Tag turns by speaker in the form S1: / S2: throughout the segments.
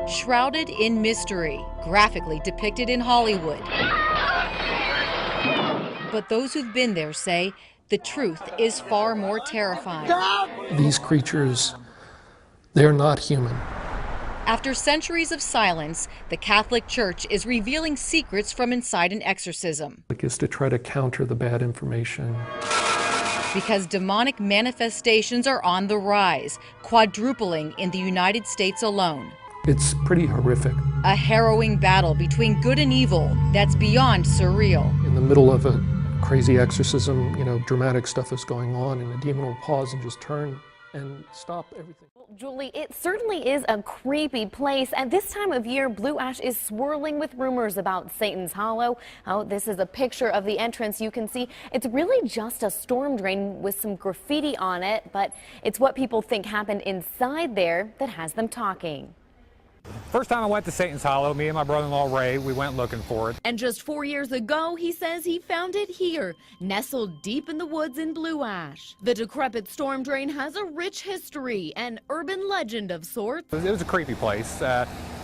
S1: shrouded in mystery, graphically depicted in Hollywood. But those who've been there say the truth is far more terrifying.
S2: These creatures, they're not human.
S1: After centuries of silence, the Catholic Church is revealing secrets from inside an exorcism.
S2: Is to try to counter the bad information.
S1: Because demonic manifestations are on the rise, quadrupling in the United States alone.
S2: It's pretty horrific.
S1: A harrowing battle between good and evil that's beyond surreal.
S2: In the middle of a crazy exorcism, dramatic stuff is going on, and the demon will pause and just turn and stop everything.
S3: Well, Julie, it certainly is a creepy place. At this time of year, Blue Ash is swirling with rumors about Satan's Hollow. Oh, this is a picture of the entrance. You can see it's really just a storm drain with some graffiti on it, but it's what people think happened inside there that has them talking.
S4: First time I went to Satan's Hollow, me and my brother-in-law Ray, we went looking for it.
S3: And just 4 years ago, he says he found it here, nestled deep in the woods in Blue Ash. The decrepit storm drain has a rich history, an urban legend of sorts.
S4: It was a creepy place.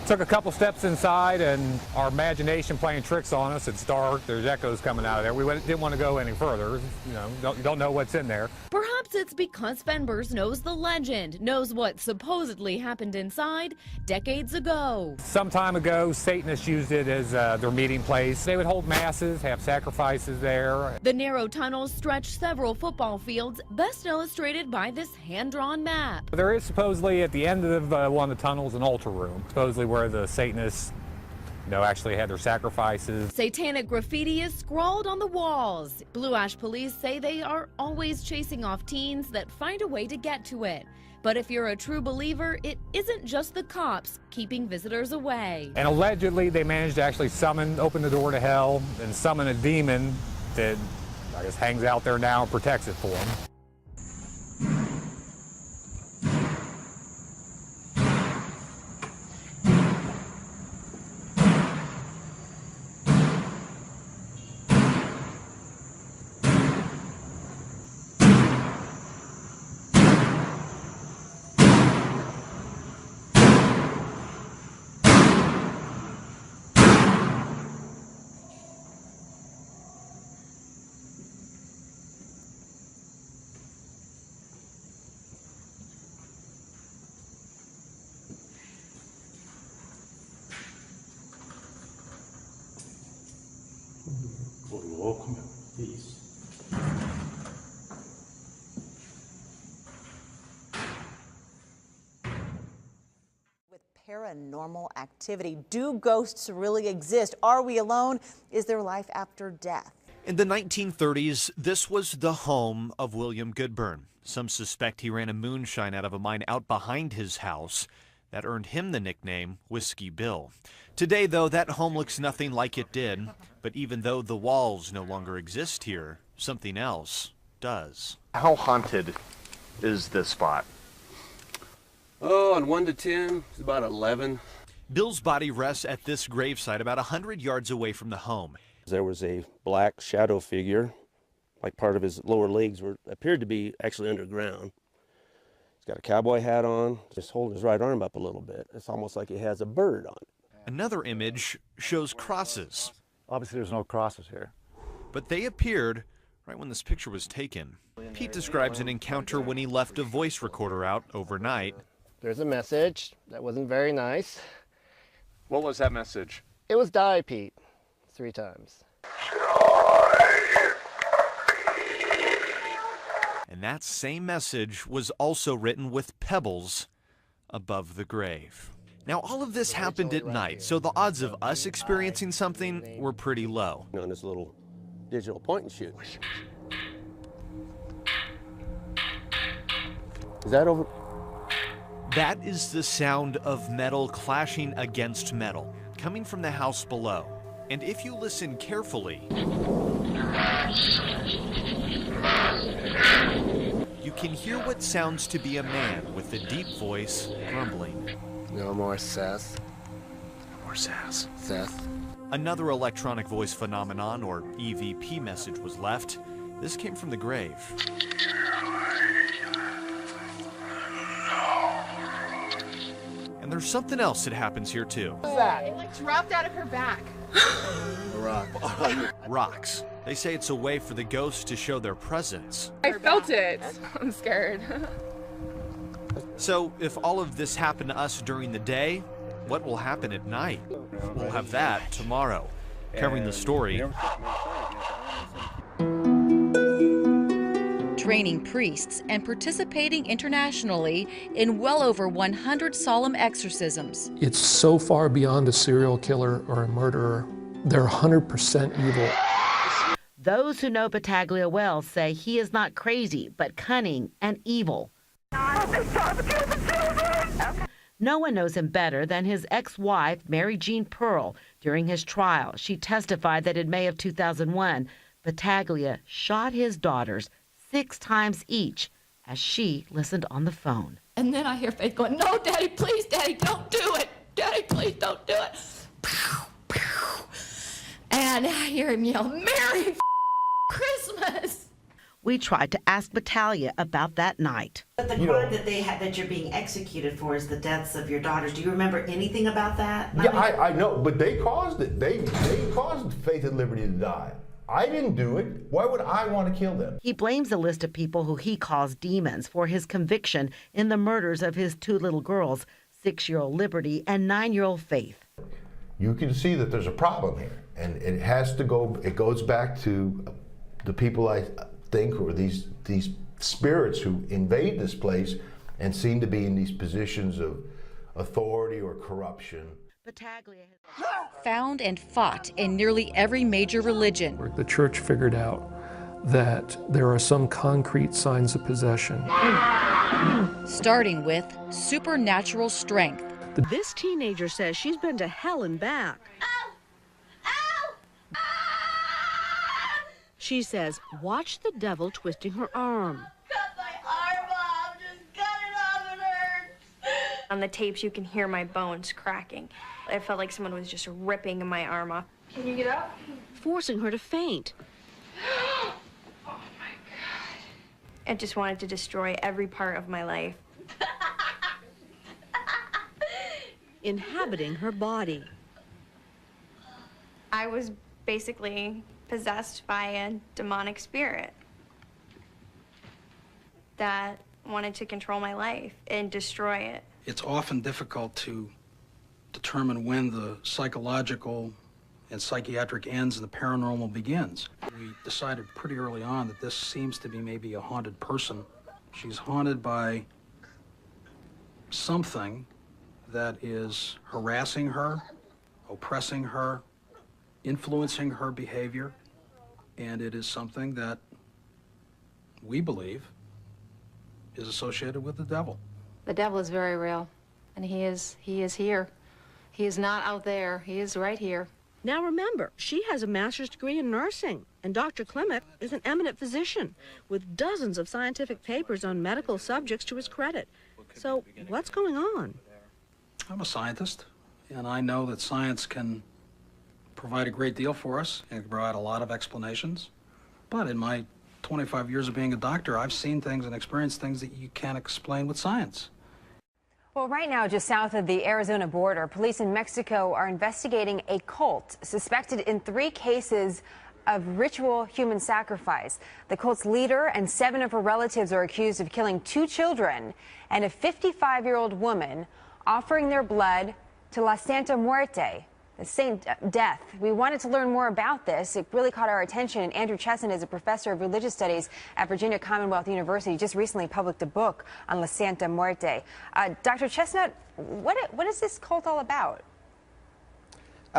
S4: Took a couple steps inside and our imagination playing tricks on us. It's dark, there's echoes coming out of there. We didn't want to go any further. Don't know what's in there.
S3: Perhaps it's because Fenbers knows the legend, knows what supposedly happened inside decades ago.
S4: Some time ago, Satanists used it as their meeting place. They would hold masses, have sacrifices there.
S3: The narrow tunnels stretch several football fields, best illustrated by this hand-drawn map.
S4: There is supposedly at the end of one of the tunnels an altar room, supposedly where the Satanists actually had their sacrifices.
S3: Satanic graffiti is scrawled on the walls. Blue Ash police say they are always chasing off teens that find a way to get to it. But if you're a true believer, it isn't just the cops keeping visitors away.
S4: And allegedly they managed to actually open the door to hell and summon a demon that I guess hangs out there now and protects it for them.
S5: With paranormal activity, do ghosts really exist? Are we alone? Is there life after death?
S6: In the 1930s, this was the home of William Goodburn. Some suspect he ran a moonshine out of a mine out behind his house. That earned him the nickname Whiskey Bill. Today, though, that home looks nothing like it did. But even though the walls no longer exist here, something else does.
S7: How haunted is this spot?
S8: Oh, on 1 to 10, it's about 11.
S6: Bill's body rests at this gravesite about 100 yards away from the home.
S8: There was a black shadow figure, like part of his lower legs appeared to be actually underground. He's got a cowboy hat on, just holding his right arm up a little bit. It's almost like he has a bird on it.
S6: Another image shows crosses.
S7: Obviously there's no crosses here.
S6: But they appeared right when this picture was taken. Pete describes an encounter when he left a voice recorder out overnight.
S9: There's a message that wasn't very nice.
S7: What was that message?
S9: It was "Die, Pete," 3 times.
S6: And that same message was also written with pebbles above the grave. Now, all of this happened at night, so the odds of us experiencing something were pretty low.
S8: On this little digital point and shoot. Is that over?
S6: That is the sound of metal clashing against metal, coming from the house below. And if you listen carefully, you can hear what sounds to be a man with a deep voice grumbling.
S9: No more Seth.
S6: No more Seth.
S9: Seth.
S6: Another electronic voice phenomenon, or EVP message, was left. This came from the grave. And there's something else that happens here too.
S10: What's that? It like dropped out of her back.
S7: A rock.
S6: Rocks. They say it's a way for the ghosts to show their presence.
S10: I felt it. I'm scared.
S6: So if all of this happened to us during the day, what will happen at night? We'll have that tomorrow. Covering the story,
S1: training priests and participating internationally in well over 100 solemn exorcisms.
S2: It's so far beyond a serial killer or a murderer. They're 100% evil.
S11: Those who know Battaglia well say he is not crazy, but cunning and evil. No one knows him better than his ex-wife, Mary Jean Pearl. During his trial, she testified that in May of 2001, Battaglia shot his daughters 6 times each as she listened on the phone.
S12: And then I hear Faith going, "No, Daddy, please, Daddy, don't do it. Daddy, please don't do it." Pow, pow. And I hear him yell, "Merry Christmas."
S11: We tried to ask Battaglia about that night.
S13: But the crime that you're being executed for is the deaths of your daughters. Do you remember anything about that?
S14: Yeah, I know, but they caused it. They caused Faith and Liberty to die. I didn't do it. Why would I want to kill them?
S11: He blames a list of people who he calls demons for his conviction in the murders of his 2 little girls, 6-year-old Liberty and 9-year-old Faith.
S14: You can see that there's a problem here, and it goes back to the people I think, or these spirits who invade this place and seem to be in these positions of authority or corruption.
S1: Found and fought in nearly every major religion.
S2: The church figured out that there are some concrete signs of possession.
S1: Starting with supernatural strength.
S15: This teenager says she's been to hell and back. She says, watch the devil twisting her arm.
S12: Cut my arm off. Just cut it off. It hurts.
S16: On the tapes, you can hear my bones cracking. I felt like someone was just ripping my arm off.
S12: Can you get up?
S15: Forcing her to faint.
S12: Oh, my God.
S16: I just wanted to destroy every part of my life.
S15: Inhabiting her body.
S16: I was basically possessed by a demonic spirit that wanted to control my life and destroy it.
S17: It's often difficult to determine when the psychological and psychiatric ends and the paranormal begins. We decided pretty early on that this seems to be maybe a haunted person. She's haunted by something that is harassing her, oppressing her, influencing her behavior, and it is something that we believe is associated with the devil.
S18: The devil is very real, and he is here. He is not out there. He is right here.
S15: Now remember, she has a master's degree in nursing, and Dr. Klimek is an eminent physician with dozens of scientific papers on medical subjects to his credit. So what's going on?
S17: I'm a scientist, and I know that science can provide a great deal for us and provide a lot of explanations. But in my 25 years of being a doctor, I've seen things and experienced things that you can't explain with science.
S19: Well, right now, just south of the Arizona border, police in Mexico are investigating a cult suspected in 3 cases of ritual human sacrifice. The cult's leader and 7 of her relatives are accused of killing 2 children and a 55-year-old woman, offering their blood to La Santa Muerte, the Saint Death. We wanted to learn more about this. It really caught our attention. And Andrew Chesson is a professor of religious studies at Virginia Commonwealth University. He just recently published a book on La Santa Muerte. Dr. Chestnut, what is this cult all about?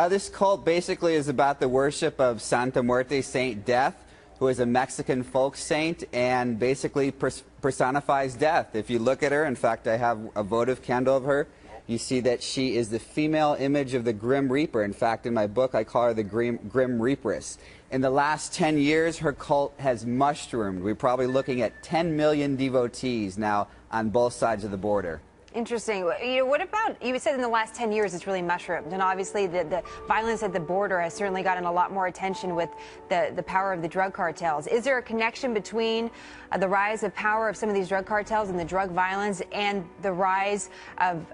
S20: This cult basically is about the worship of Santa Muerte, Saint Death, who is a Mexican folk saint and basically personifies death. If you look at her, in fact, I have a votive candle of her. You see that she is the female image of the Grim Reaper. In fact, in my book, I call her the Grim Reaperess. In the last 10 years, her cult has mushroomed. We're probably looking at 10 million devotees now on both sides of the border.
S19: Interesting. You know, what about, you said in the last 10 years it's really mushroomed, and obviously the violence at the border has certainly gotten a lot more attention with the power of the drug cartels. Is there a connection between the rise of power of some of these drug cartels and the drug violence and the rise of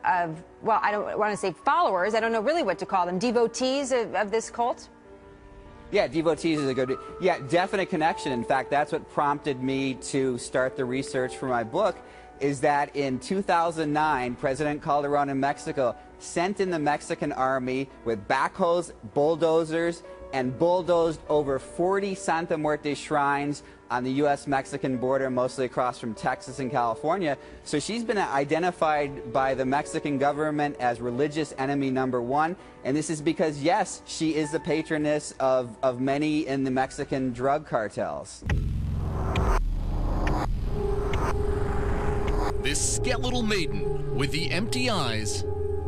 S19: well, I don't want to say followers, I don't know really what to call them, devotees of this cult?
S20: Yeah, devotees is a good, yeah, definite connection. In fact, that's what prompted me to start the research for my book, is that in 2009, President Calderon in Mexico sent in the Mexican army with backhoes, bulldozers, and bulldozed over 40 Santa Muerte shrines on the U.S.-Mexican border, mostly across from Texas and California. So she's been identified by the Mexican government as religious enemy #1. And this is because, yes, she is the patroness of many in the Mexican drug cartels.
S21: This skeletal maiden with the empty eyes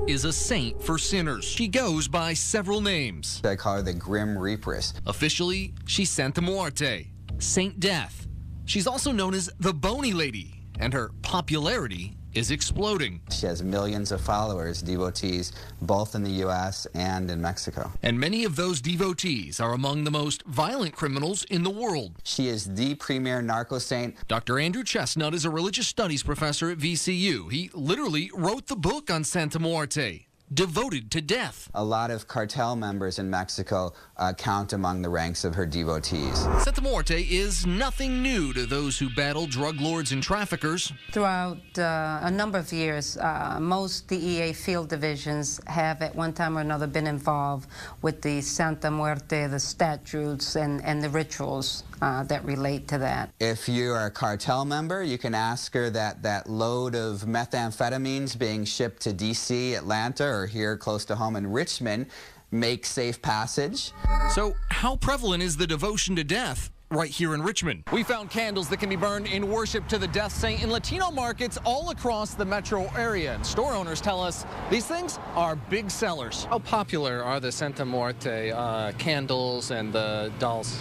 S21: is a saint for sinners. She goes by several names.
S20: I call her the Grim Reapress.
S21: Officially, she's Santa Muerte, Saint Death. She's also known as the Bony Lady, and her popularity is exploding.
S20: She has millions of followers, devotees, both in the U.S. and in Mexico.
S21: And many of those devotees are among the most violent criminals in the world.
S20: She is the premier narco saint.
S21: Dr. Andrew Chestnut is a religious studies professor at VCU. He literally wrote the book on Santa Muerte, Devoted to Death.
S20: A lot of cartel members in Mexico count among the ranks of her devotees.
S21: Santa Muerte is nothing new to those who battle drug lords and traffickers.
S22: Throughout a number of years, most DEA field divisions have at one time or another been involved with the Santa Muerte, the statutes and the rituals that relate to that.
S20: If you are a cartel member, you can ask her that load of methamphetamines being shipped to D.C., Atlanta, or here close to home in Richmond make safe passage.
S21: So how prevalent is the devotion to death right here in Richmond? We found candles that can be burned in worship to the death saint in Latino markets all across the metro area. And store owners tell us these things are big sellers.
S2: How popular are the Santa Muerte candles and the dolls?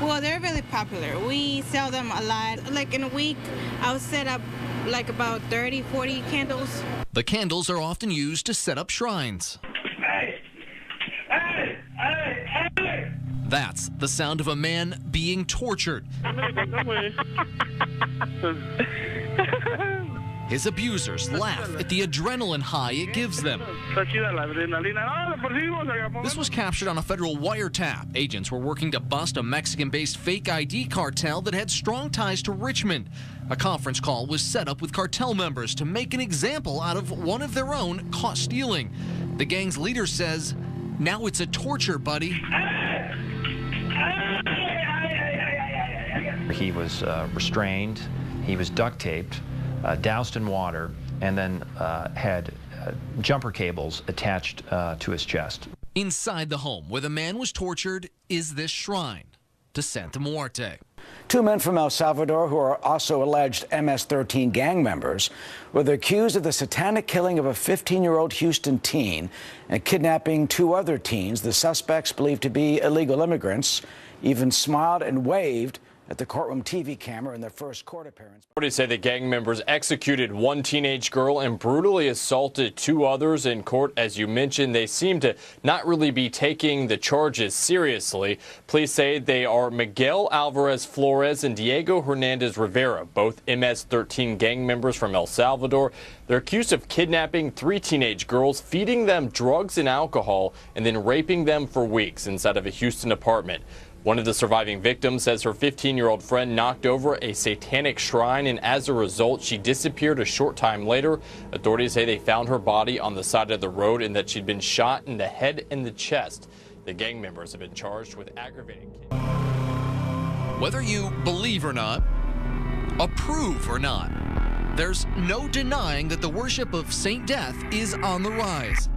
S23: Well, they're really popular. We sell them a lot. Like in a week, I'll set up like about 30, 40 candles.
S21: The candles are often used to set up shrines. That's the sound of a man being tortured. His abusers laugh at the adrenaline high it gives them. This was captured on a federal wiretap. Agents were working to bust a Mexican-based fake ID cartel that had strong ties to Richmond. A conference call was set up with cartel members to make an example out of one of their own caught stealing. The gang's leader says, "Now it's a torture, buddy."
S24: He was restrained, he was duct taped, doused in water, and then had jumper cables attached to his chest.
S21: Inside the home where the man was tortured is this shrine to Santa Muerte.
S25: Two men from El Salvador who are also alleged MS-13 gang members were accused of the satanic killing of a 15-year-old Houston teen and kidnapping two other teens. The suspects, believed to be illegal immigrants, even smiled and waved at the courtroom TV camera in their first court appearance.
S26: Authorities say the gang members executed one teenage girl and brutally assaulted two others in court. As you mentioned, they seem to not really be taking the charges seriously. Police say they are Miguel Alvarez Flores and Diego Hernandez Rivera, both MS-13 gang members from El Salvador. They're accused of kidnapping three teenage girls, feeding them drugs and alcohol, and then raping them for weeks inside of a Houston apartment. One of the surviving victims says her 15-year-old friend knocked over a satanic shrine, and as a result, she disappeared a short time later. Authorities say they found her body on the side of the road and that she'd been shot in the head and the chest. The gang members have been charged with aggravated kidnapping.
S21: Whether you believe or not, approve or not, there's no denying that the worship of Saint Death is on the rise.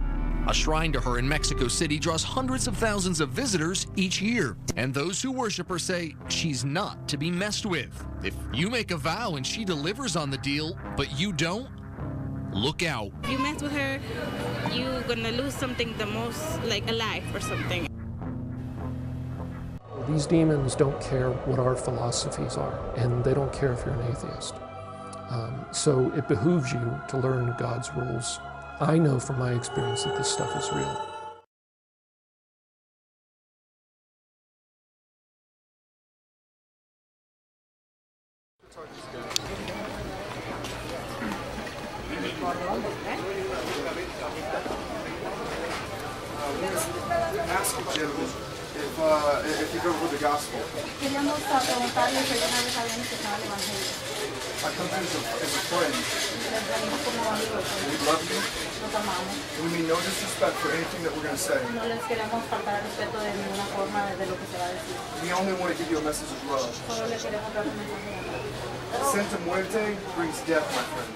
S21: A shrine to her in Mexico City draws hundreds of thousands of visitors each year. And those who worship her say she's not to be messed with. If you make a vow and she delivers on the deal, but you don't, look out.
S23: If you mess with her, you're gonna lose something the most, like a life or something.
S2: These demons don't care what our philosophies are, and they don't care if you're an atheist. So it behooves you to learn God's rules. I know from my experience that this stuff is real.
S3: Ask you, gentlemen, if you go with the gospel.
S12: Queríamos preguntarle si alguna vez habían escuchado el evangelio.
S3: I come to you as a friend. We love you.
S12: Los amamos.
S3: We mean no disrespect for anything that we're going to say.
S12: No les queremos faltar al respeto de ninguna forma de lo que se va a decir.
S3: We only want to give you a message of love.
S12: Solo le queremos dar un mensaje de amor.
S3: Santa Muerte brings death, my friend.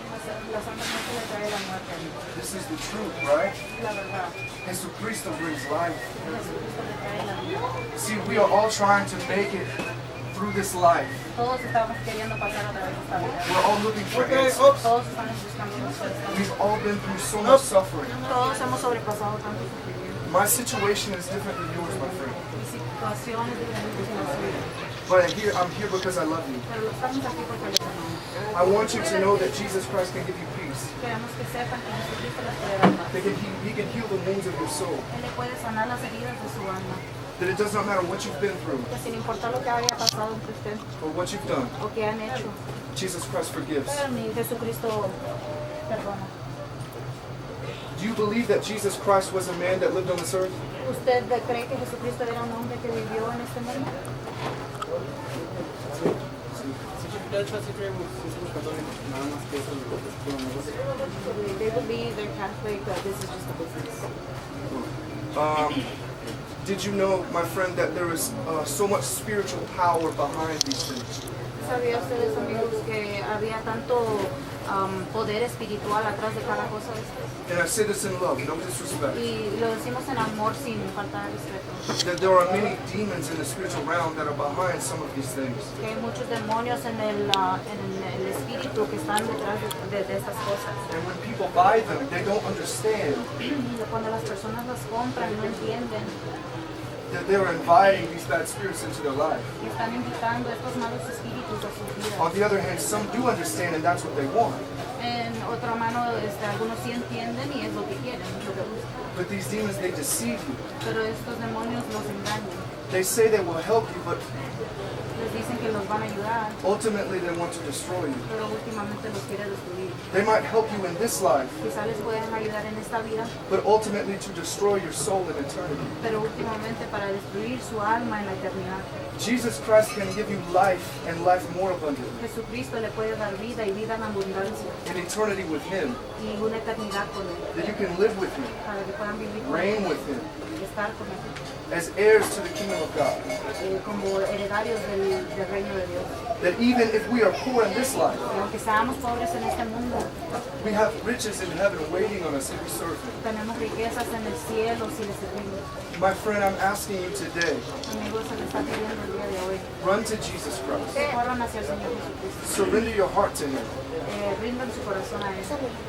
S12: La Santa Muerte le trae la muerte.
S3: This is the truth, right?
S12: La verdad.
S3: Jesucristo brings life.
S12: Jesucristo le trae la vida.
S3: See, we are all trying to make it through this life.
S12: Todos estamos queriendo pasar a través de esta vida.
S3: We're all looking for answers.
S12: Todos estamos buscando respuestas.
S3: We've all been through so much suffering.
S12: Todos hemos sobrepasado tanto sufrimiento.
S3: My situation is different than yours, my friend.
S12: Mi situación es diferente de la suya.
S3: But I'm here because I love you.
S12: Pero estamos aquí porque les amamos.
S3: I want you to know that Jesus Christ can give you peace.
S12: Queremos que sepan que Jesucristo les puede dar paz.
S3: He can heal the wounds of your soul.
S12: Él le puede sanar las heridas de su alma.
S3: That it does not matter what you've been through
S12: Que sin importar lo que haya pasado entre usted
S3: or what you've done,
S12: o que han hecho,
S3: Jesus Christ forgives.
S12: Jesucristo perdona.
S3: Do you believe that Jesus Christ was a man that lived on this earth?
S12: ¿Usted cree que Jesucristo era un hombre que vivió en este mundo? They believe they're Catholic, this is just a business.
S3: Did you know, my friend, that there is so much spiritual power behind these things?
S12: ¿Sabía ustedes, amigos, que había tanto poder espiritual atrás de cada cosa de estas?
S3: And I say this in love, no disrespect.
S12: Y lo decimos en amor sin faltar respeto.
S3: That there are many demons in the spiritual realm that are behind some of these things.
S12: Que hay muchos demonios en el espíritu que están detrás de estas cosas.
S3: And when people buy them, they don't understand.
S12: Cuando las personas las compran, no entienden.
S3: That they're inviting these bad spirits into their life.
S12: Están invitando estos malos espíritus a sus vidas.
S3: On the other hand, some do understand, and that's what they want.
S12: En otra mano, algunos sí entienden y es lo que quieren, es lo que buscan.
S3: But these demons, they deceive you.
S12: Pero estos demonios los engañan.
S3: They say they will help you, but
S12: Les dicen que los van a ayudar,
S3: ultimately they want to destroy you.
S12: pero últimamente los quiere destruir.
S3: They might help you in this life,
S12: Quizá les pueden ayudar en esta vida,
S3: but ultimately to destroy your soul in eternity.
S12: pero últimamente para destruir su alma en la eternidad.
S3: Jesus Christ can give you life and life more abundantly.
S12: Jesucristo le puede dar vida y vida en abundancia
S3: In eternity with Him,
S12: y una eternidad con Él,
S3: that you can live with Him,
S12: para que puedan vivir con
S3: reign
S12: Él
S3: with Him,
S12: y estar con Él,
S3: as heirs to the kingdom of God.
S12: Como heredarios del reino de Dios.
S3: That even if we are poor in this life,
S12: Y aunque seamos pobres en este mundo,
S3: we have riches in heaven waiting on us if we serve Him.
S12: tenemos riquezas en el cielo si le servimos.
S3: My friend, I'm asking you today,
S12: Amigos, se le está pidiendo el día de hoy.
S3: run to Jesus Christ.
S12: Corran hacia el Señor Jesucristo.
S3: Surrender your heart to Him.
S12: Rindan su corazón a Él.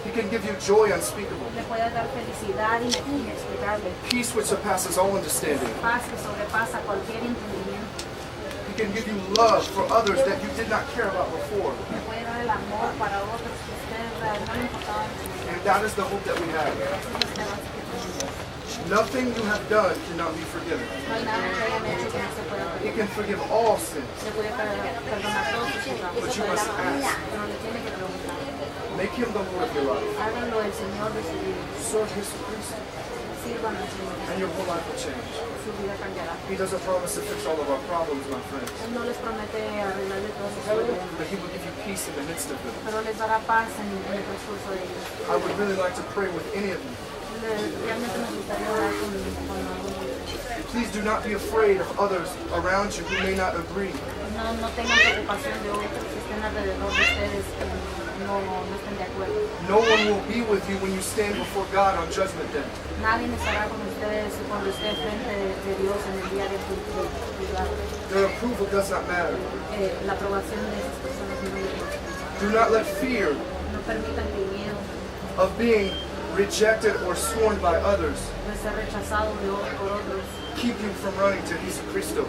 S3: He can give you joy unspeakable,
S12: Le puede dar felicidad inexplicable.
S3: peace which surpasses all understanding.
S12: Paz que sobrepasa cualquier entendimiento.
S3: He can give you love for others that you did not care about before.
S12: Le puede dar el amor para otros que ustedes no le importaban.
S3: And that is the hope that we have.
S12: Esa es la esperanza que tenemos.
S3: Nothing you have done cannot be forgiven.
S12: No hay nada que hayan hecho que no se pueda
S3: He
S12: perdonar.
S3: can forgive all sins,
S12: Se puede perdonar todos sus pecados.
S3: but you must ask.
S12: Pero le tiene que preguntar.
S3: Make Him the Lord of your life.
S12: Háganlo el Señor de su vida.
S3: Serve Jesucristo,
S12: Sirvan al Señor.
S3: and your whole life will change.
S12: Su vida cambiará.
S3: He doesn't promise to fix all of our problems, my friends,
S12: Él no les promete arreglarle todos sus problemas,
S3: but He will give you peace in the midst of them.
S12: pero les dará paz en el transcurso de ellos.
S3: I would really like to pray with any of you.
S12: Realmente me gustaría orar con algunos de ustedes.
S3: Please do not be afraid of others around you who may not agree.
S12: No tengan preocupación de otros que estén alrededor de ustedes que no estén de acuerdo.
S3: No one will be with you when you stand before God on Judgment Day.
S12: Nadie estará con ustedes cuando esté frente de Dios en el día de juzgado.
S3: Their approval does not matter.
S12: La aprobación de esas personas no importa.
S3: Do not let fear
S12: No permitan que el miedo
S3: of being rejected or scorned by others
S12: de ser rechazado por otros
S3: keep you from running to Jesucristo.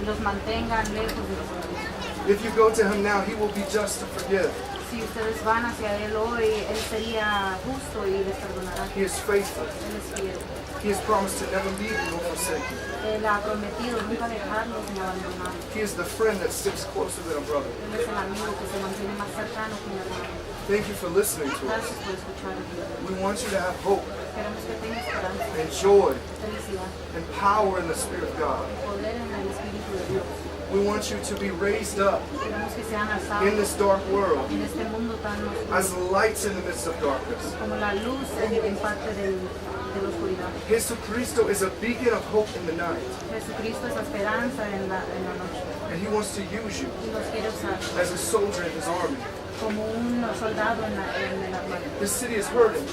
S12: los mantengan lejos de nosotros.
S3: If you go to Him now, He will be just to forgive.
S23: Si ustedes van hacia Él hoy, Él sería justo y les perdonará.
S3: He is faithful.
S23: Él es fiel.
S3: He has promised to never leave you nor forsake you.
S23: Él ha prometido nunca dejarlos ni abandonarlos.
S3: He is the friend that sticks closer than a brother.
S23: Él es el amigo que se mantiene más cercano que un hermano.
S3: Thank you for listening to us.
S23: Gracias por escucharnos.
S3: We want you to have hope
S23: Queremos que tenga esperanza,
S3: and joy
S23: felicidad,
S3: and power in the Spirit of God.
S23: poder en el Espíritu de Dios.
S3: We want you to be raised up
S23: Queremos que sean alzados
S3: in this dark world
S23: en este mundo tan oscuro,
S3: as lights in the midst of darkness.
S23: como la luz en parte de la oscuridad.
S3: Jesucristo is a beacon of hope in the night,
S23: Jesucristo es la esperanza en la noche
S3: and He wants to use you
S23: y nos quiere usar
S3: as a soldier in His army.
S23: como un soldado en el armario.
S3: This city is hurting.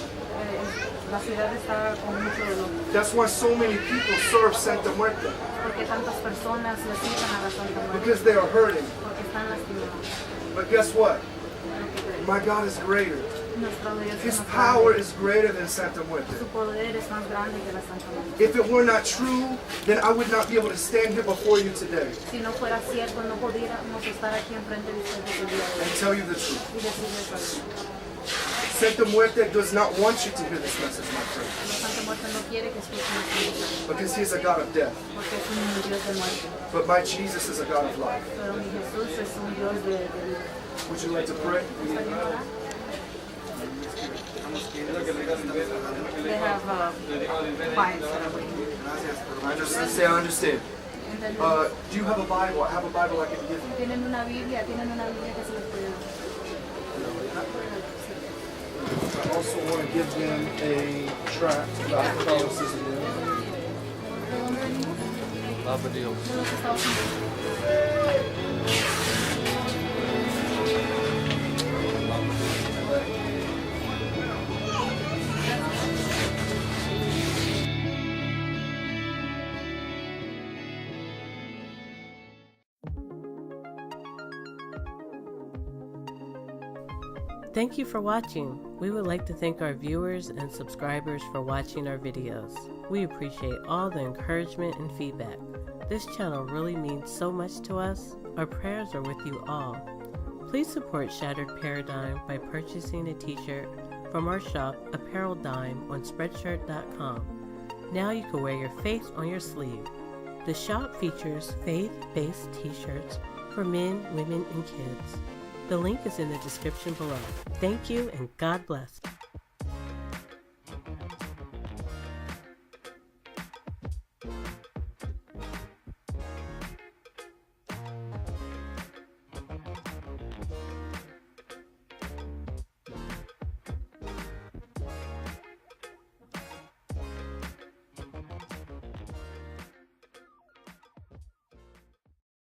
S23: La ciudad está con mucho dolor.
S3: That's why so many people serve Santa Muerte,
S23: Porque tantas personas le sirven a la Santa Muerte.
S3: because they are hurting.
S23: Porque están lastimados.
S3: But guess what? My God is greater.
S23: Nuestro Dios es
S3: His
S23: más
S3: power
S23: grande.
S3: is greater than Santa Muerte.
S23: Su poder es más grande que la Santa Muerte.
S3: If it were not true, then I would not be able to stand here before you today
S23: Si no fuera cierto, no podríamos estar aquí enfrente de ustedes el día de
S3: and
S23: hoy
S3: tell you the truth.
S23: y decirles algo.
S3: Santa Muerte does not want you to hear this message, my friend,
S23: La Santa Muerte no quiere que escuchen este mensaje
S3: because He is a God of death.
S23: porque es un Dios de muerte.
S3: But my Jesus is a God of life.
S23: Pero mi Jesús es un Dios de vida.
S3: Would you like to pray?
S23: ¿Gustaría orar? They have Bibles that are waiting.
S3: I understand. Say I understand. Do you have a Bible? I have a Bible I can give you.
S23: Tienen una Biblia que se les puede dar.
S3: I also want to give them a tract about Catholicism.
S23: ¿De dónde venimos? De los Estados Unidos.
S4: Thank you for watching. We would like to thank our viewers and subscribers for watching our videos. We appreciate all the encouragement and feedback. This channel really means so much to us. Our prayers are with you all. Please support Shattered Paradigm by purchasing a t-shirt from our shop, Apparel Dime, on Spreadshirt.com. Now you can wear your faith on your sleeve. The shop features faith-based t-shirts for men, women, and kids. The link is in the description below. Thank you and God bless.